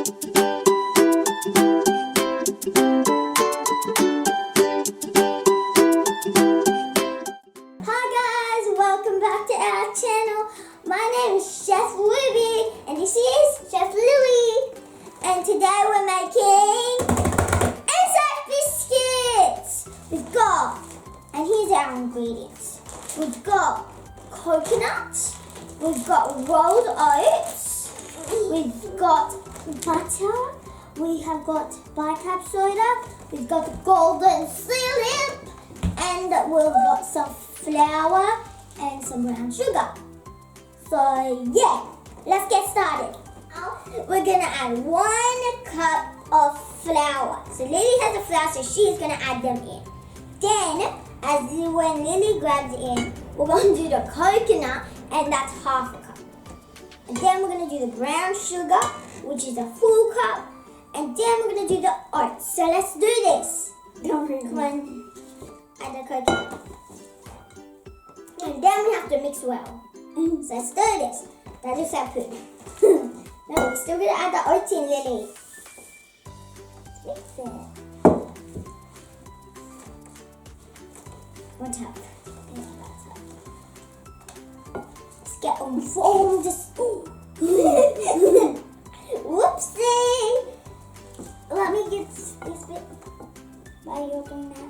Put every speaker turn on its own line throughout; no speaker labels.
Welcome back to our channel. My name is Chef Ruby and this is Chef Lilly. And today we're making ANZAC biscuits. We've got, and here's our ingredients. We've got coconut, we've got rolled oats, we've got butter, we have got bicarb soda, we've got golden syrup, and we've got some flour and some brown sugar. So yeah, let's get started. We're gonna add 1 cup of flour. So Lily has the flour, so she's gonna add them in. Then, when Lily grabs it in, we're gonna do the coconut, and that's half a cup. And then we're gonna do the brown sugar, which is a full cup. And then we're gonna do the oats. So let's do this. Come on, add the coconut. And then we have to mix well. So let's do this. That looks like food. No, we're still gonna add the oats in, Lily. Let's mix it. 1 cup. Let's get involved. Whoopsie! Let me get this bit. Why are you doing that?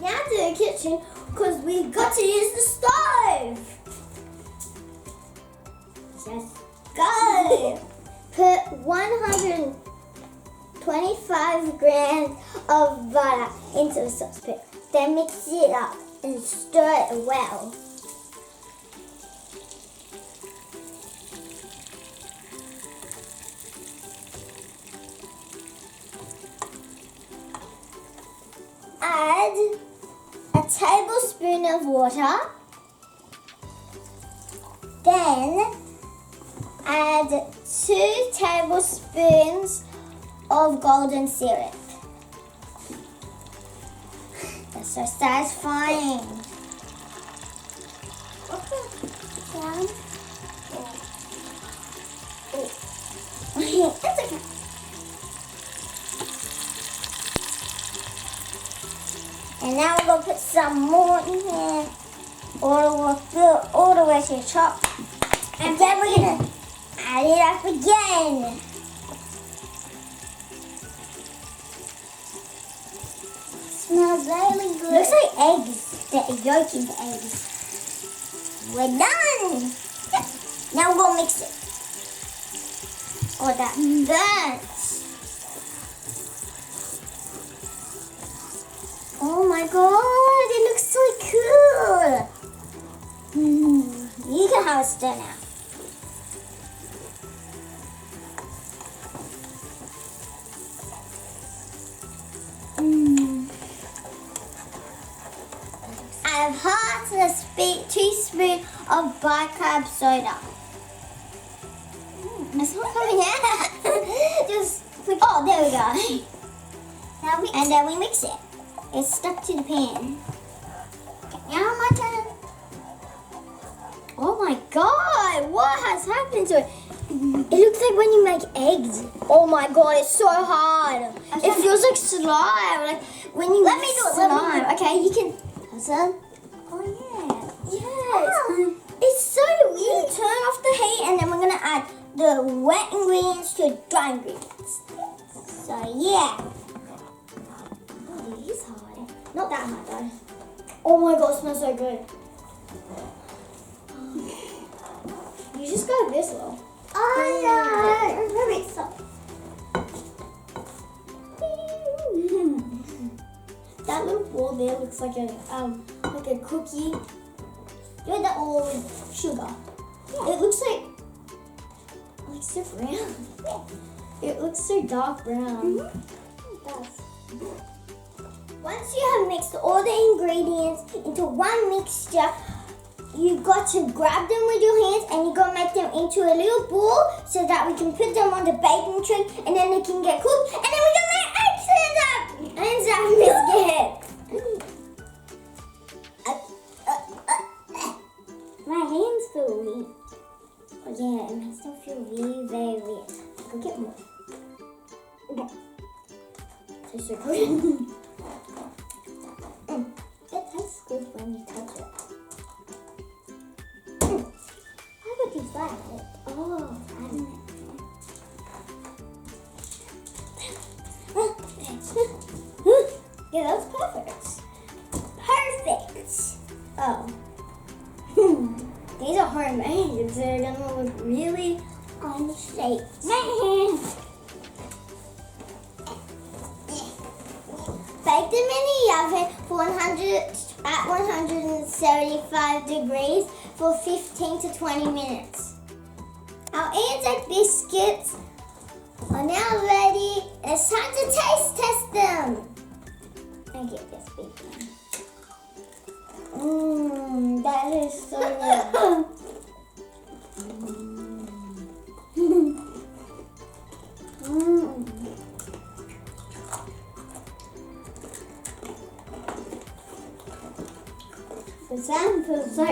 Now to the kitchen, because we've got to use the stove. Just go. Put 125 grams of butter into a saucepan. Then mix it up and stir it well. Add a tablespoon of water. Then add 2 tablespoons of golden syrup. That's so satisfying. That's okay. And now we're going to put some more in here. All the way to the top. And then we're going to add it up again. Smells really good. Looks like eggs. The yolk in the eggs. We're done. Now we're going to mix it. Oh, that burnt. Oh my god, it looks so cool. You can have a stir now. Add half a teaspoon of bicarb soda. It's not coming out. Oh, there we go. And then we mix it. It's stuck to the pan. Now my turn. Oh my god, what has happened to it? It looks like when you make eggs. Oh my god, it's so hard. It feels like slime. Like when you Let me do it. Okay, you can. Oh yeah. Yes. It's so weird. Turn off the heat, and then we're gonna add the wet ingredients to dry ingredients. So yeah. Not that hard though. Oh my god, it smells so good. You just go this way. Oh no, it's very soft. That little ball there looks like a cookie. You had that all with sugar. Yeah. It looks like so brown. It looks so dark brown. It does. Once you have mixed all the ingredients into one mixture, you got to grab them with your hands and you got to make them into a little ball so that we can put them on the baking tray and then they can get cooked and then we can make ANZAC biscuits. My hands feel weak. Yeah, it makes them feel really very weird. Go get more. Okay. Tastes so good. It tastes good when you touch it. How would you like it? Oh, I don't know. Yeah, that was perfect. Perfect. Oh. These are homemade. They're gonna look really on the shape. Bake them in the oven for 175 degrees for 15 to 20 minutes. Our ANZAC biscuits are now ready. It's time to taste test them. I get this big one. That is so good. The sound feels so